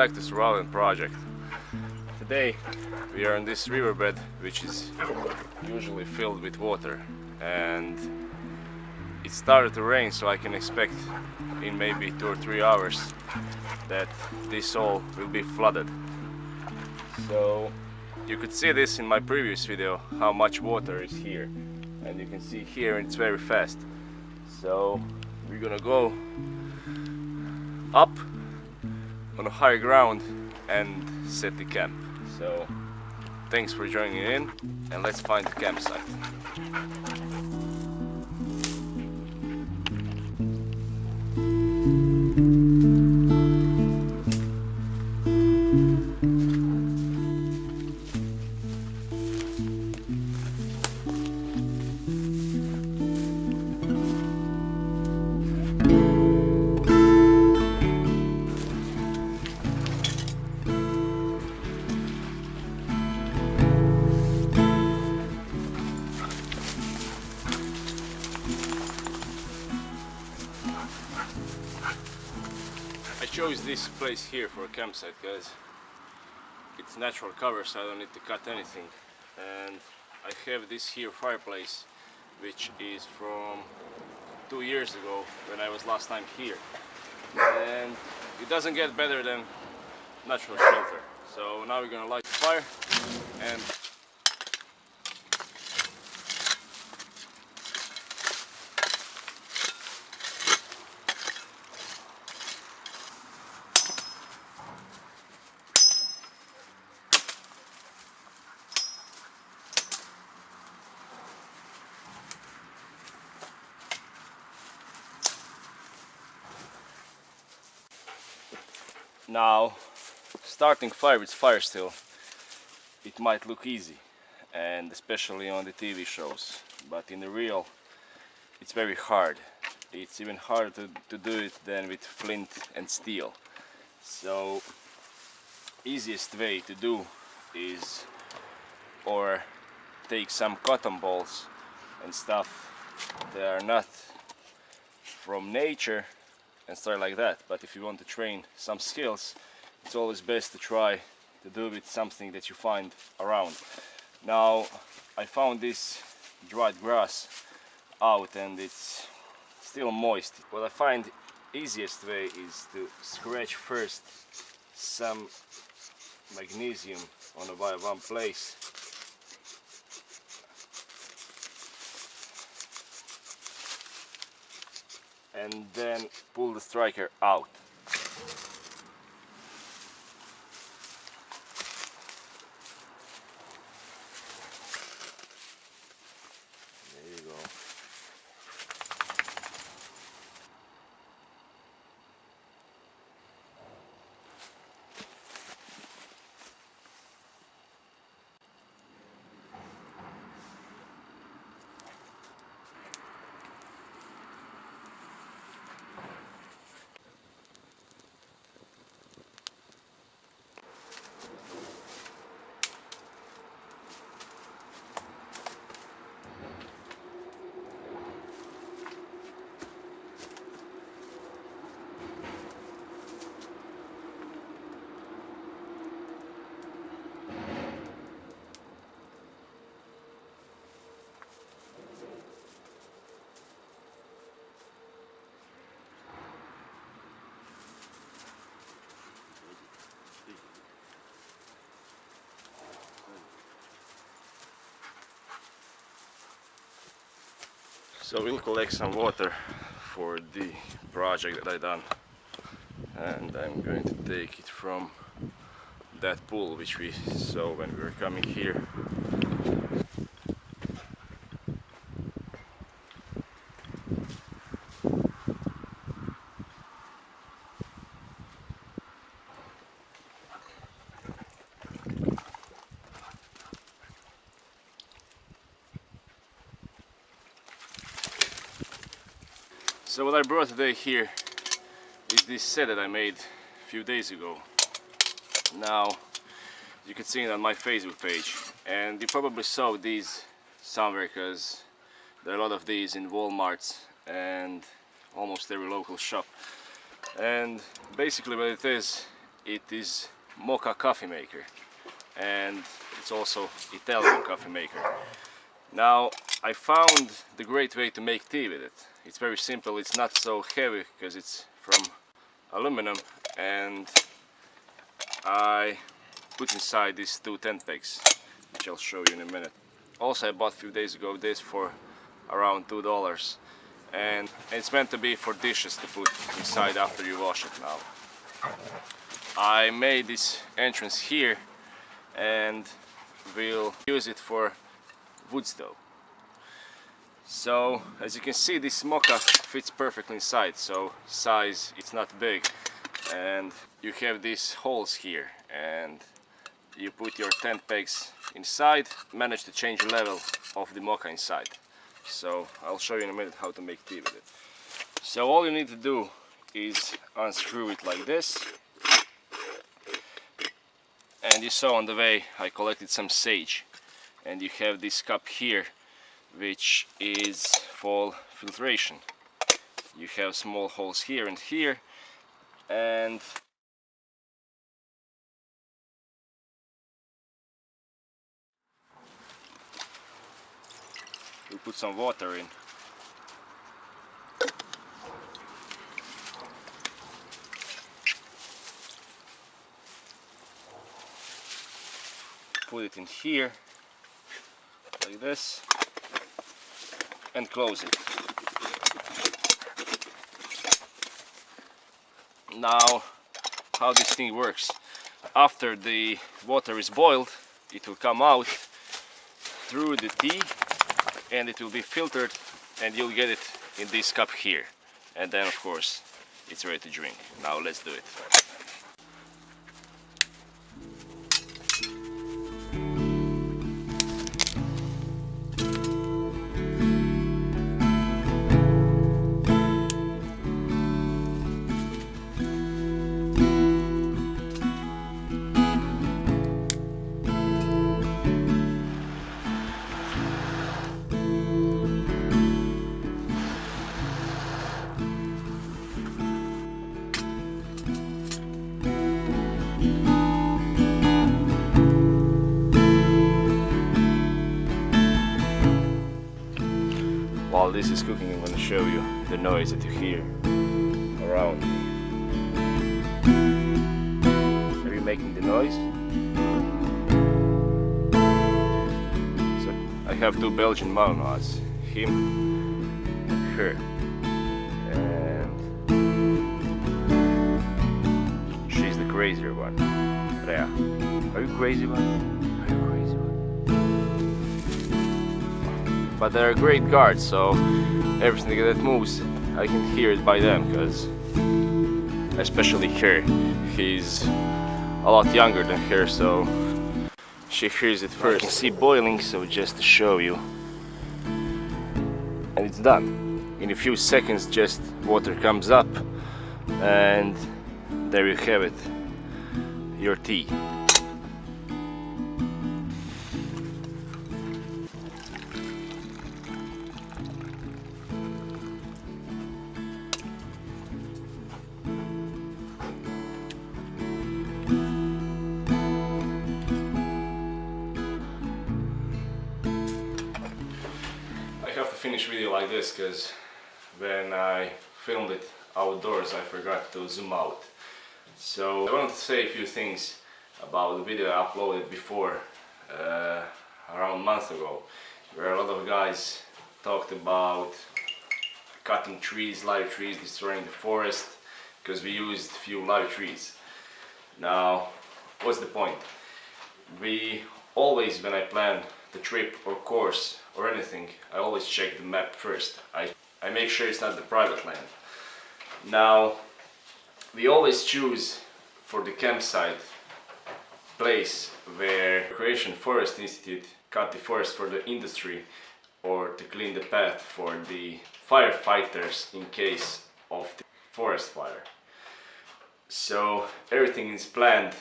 back to Survival Project. Today we are on this riverbed which is usually filled with water, and it started to rain, so I can expect in maybe 2 or 3 hours that this all will be flooded. So you could see this in my previous video, how much water is here, and you can see here it's very fast. So we're gonna go up on a higher ground and set the camp. So thanks for joining in, and let's find the campsite. I chose this place here for a campsite because it's natural cover, so I don't need to cut anything. And I have this here fireplace, which is from 2 years ago when I was last time here. And it doesn't get better than natural shelter. So now we're gonna light the fire and now, starting fire with fire still, it might look easy, and especially on the TV shows, but in the real it's very hard. It's even harder to do it than with flint and steel. So easiest way to do is, or take some cotton balls and stuff that are not from nature and start like that. But if you want to train some skills, it's always best to try to do with something that you find around. Now I found this dried grass out and it's still moist. What I find easiest way is to scratch first some magnesium on one place, and then pull the striker out. There you go. So we'll collect some water for the project that I done, and I'm going to take it from that pool which we saw when we were coming here. So what I brought today here is this set that I made a few days ago. Now you can see it on my Facebook page, and you probably saw these somewhere because there are a lot of these in Walmarts and almost every local shop. And basically what it is, it is mocha coffee maker, and it's also Italian coffee maker. Now I found the great way to make tea with it. It's very simple, it's not so heavy because it's from aluminum, and I put inside these two tent pegs, which I'll show you in a minute. Also I bought a few days ago this for around $2, and it's meant to be for dishes to put inside after you wash it. Now I made this entrance here and we'll use it for wood stove. So as you can see, this mocha fits perfectly inside, so size it's not big, and you have these holes here and you put your tent pegs inside, manage to change the level of the mocha inside. So I'll show you in a minute how to make tea with it. So all you need to do is unscrew it like this, and you saw on the way I collected some sage, and you have this cup here which is for filtration. You have small holes here and here, and we put some water in. Put it in here like this and close it. Now how this thing works: after the water is boiled, it will come out through the tea and it will be filtered, and you'll get it in this cup here, and then of course it's ready to drink. Now let's do it. While this is cooking, I'm going to show you the noise that you hear around. Are you making the noise? So I have two Belgian Malinois, him and her, and she's the crazier one. Rhea, are you crazy one? Are you crazy one? But they're great guards, so everything that moves I can hear it by them, because especially her, he's a lot younger than her, so she hears it first. I can see boiling, so just to show you, and it's done. In a few seconds just water comes up, and there you have it, your tea. I have to finish video like this because when I filmed it outdoors I forgot to zoom out. So I wanted to say a few things about the video I uploaded before, around a month ago, where a lot of guys talked about cutting trees, live trees, destroying the forest, because we used few live trees. Now, what's the point? We always, when I plan the trip or course or anything, I always check the map first. I make sure it's not the private land. Now, we always choose for the campsite place where Croatian Forest Institute cut the forest for the industry or to clean the path for the firefighters in case of the forest fire. So everything is planned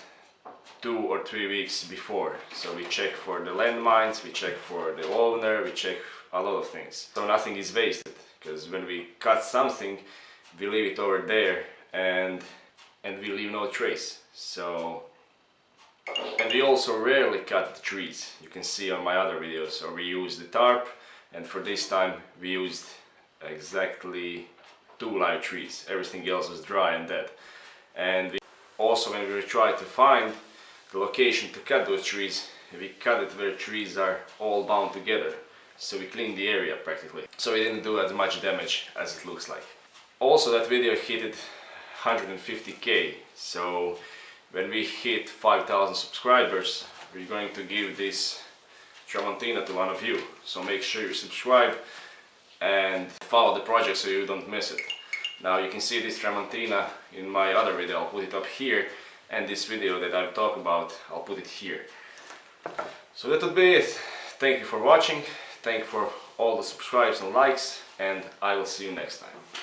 2 or 3 weeks before. So we check for the landmines, we check for the owner, we check a lot of things. So nothing is wasted, because when we cut something, we leave it over there and and we leave no trace. So, and we also rarely cut the trees. You can see on my other videos, so we use the tarp, and for this time we used exactly 2 live trees. Everything else was dry and dead. And also when we try to find the location to cut those trees, we cut it where trees are all bound together. So we cleaned the area practically. So we didn't do as much damage as it looks like. Also that video hit 150k. So when we hit 5,000 subscribers, we're going to give this Tramontina to one of you. So make sure you subscribe and follow the project so you don't miss it. Now you can see this Tramontina in my other video, I'll put it up here, and this video that I've talked about, I'll put it here. So that would be it. Thank you for watching, thank you for all the subscribes and likes, and I will see you next time.